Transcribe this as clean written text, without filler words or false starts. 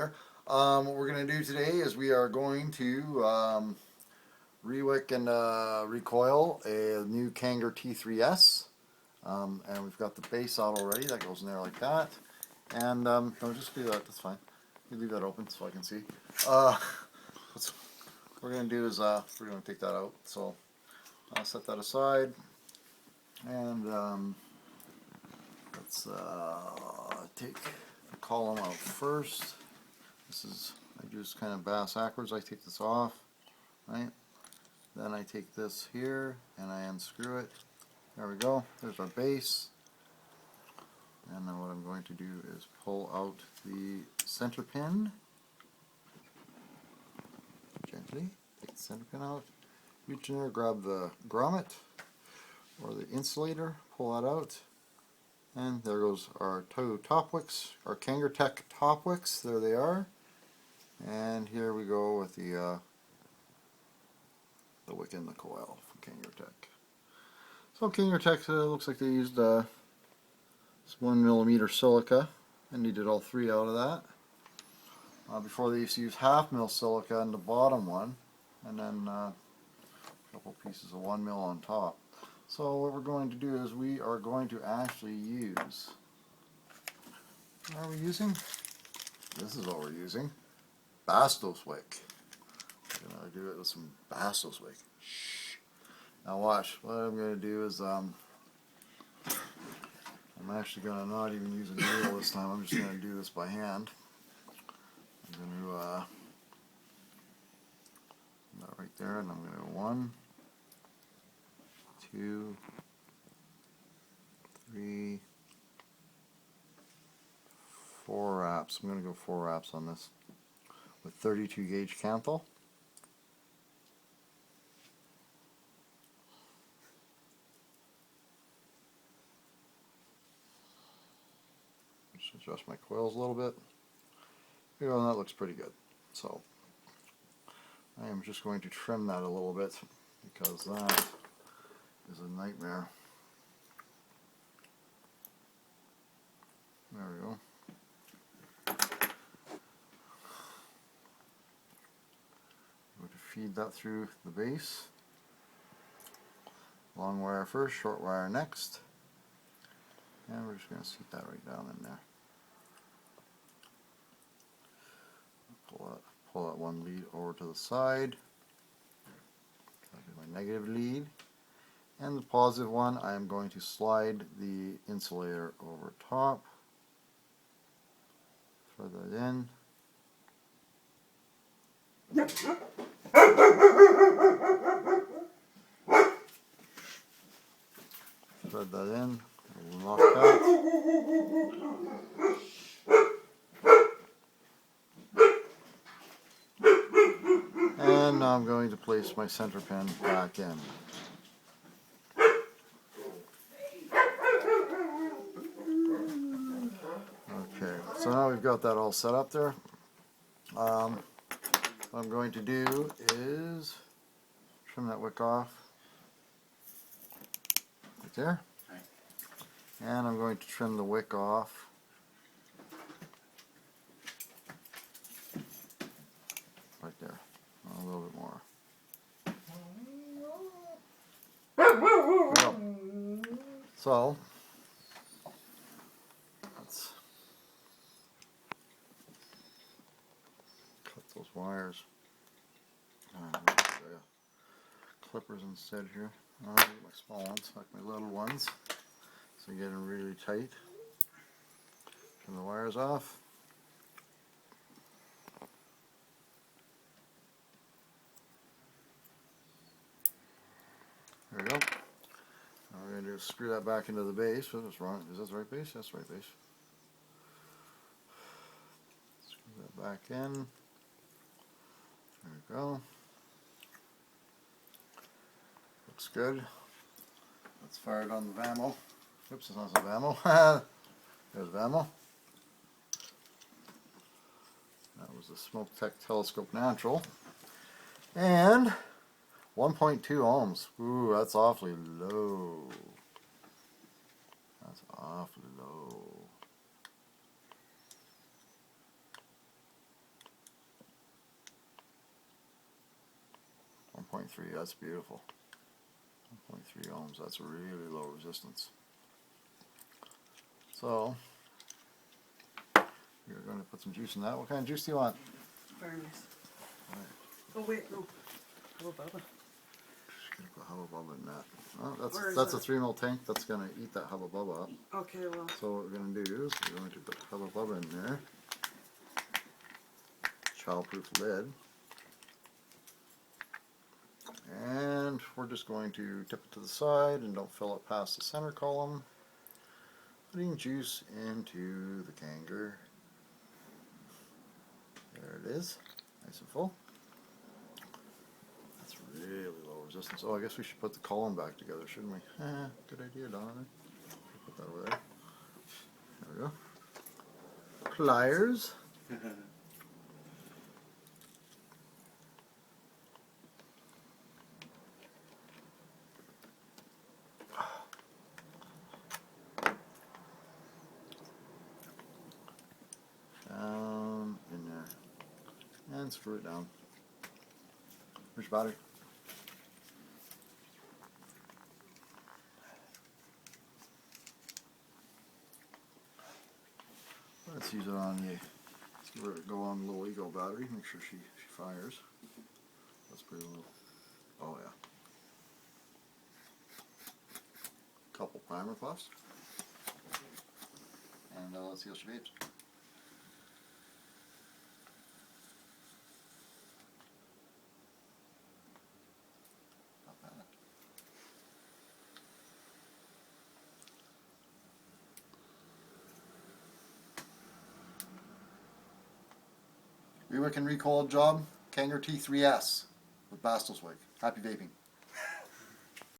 here. What we're going to do today is we are going to rewick and recoil a new Kanger T3-S. And we've got the base out already. That goes in there like that. And no, just do that. That's fine. You leave that open so I can see. What we're going to do is we're going to take that out. So I'll set that aside. And let's take the column out first. This is, I just kind of bass backwards. I take this off, right? Then I take this here and I unscrew it. There we go. There's our base. And then what I'm going to do is pull out the center pin. Gently take the center pin out. Reach in there, grab the grommet or the insulator, pull that out. And there goes our two top wicks, our Kanger Tech top wicks. There they are. And here we go with the wick and the coil from Kanger Tech. So Kanger Tech looks like they used this 1mm silica and needed all three out of that. Before they used to use 1/2 mil silica in the bottom one, and then a couple pieces of 1 mil on top. So what we're going to do is we are going to actually use, what are we using? This is what we're using. Bastos wick. We're going to do it with some Bastos wick. Shh. Now watch, what I'm going to do is I'm actually going to not even use a needle this time. I'm just going to do this by hand. I'm going to that right there, and I'm going to go 1, 2, 3, 4 wraps. I'm going to go 4 wraps on this with 32 gauge kanthal. Just adjust my coils a little bit. You know, that looks pretty good. So I am just going to trim that a little bit because that is a nightmare. There we go. I'm going to feed that through the base. Long wire first, short wire next. And we're just going to seat that right down in there. Pull that one lead over to the side. That'll be my negative lead. And the positive one, I am going to slide the insulator over top. Thread that in. Thread that in. Lock that. And now I'm going to place my center pin back in. Okay, so now we've got that all set up there. What I'm going to do is trim that wick off right there. And I'm going to trim the wick off right there. A little bit more. So let's cut those wires. Clippers instead here. I'll get my small ones, like my little ones. So getting really tight. Trim the wires off. There we go. Now we're going to screw that back into the base. What's wrong? Is that the right base? That's the right base. Screw that back in. There we go. Looks good. Let's fire it on the Vamo. Oops, it's not the Vamo. There's Vamo. That was the Smoke Tech Telescope Natural. And 1.2 ohms. Ooh, that's awfully low. That's awfully low. 1.3, that's beautiful. 1.3 ohms, that's really low resistance. So, you're going to put some juice in that. What kind of juice do you want? Very nice. Right. Oh wait, no. Hubba bubba. Just going to put Hubba Bubba in that. Oh, that's a 3 ml tank. That's going to eat that Hubba Bubba up. Okay, well. So what we're going to do is we're going to put Hubba Bubba in there. Childproof lid. And we're just going to tip it to the side and don't fill it past the center column. Putting juice into the Kanger. There it is, nice and full. That's really low resistance. Oh, I guess we should put the column back together, shouldn't we? Good idea, Donovan. Put that over there. There we go. Pliers. Down in there. And screw it down. Where's your battery? Let's use it on the, let's give it a go on the little Ego battery, make sure she fires. That's pretty low. Oh yeah. Couple primer puffs. And let's see how she vapes. Not bad. Rewick and recoil job, Kanger T3-S with Bastos Wick. Happy vaping.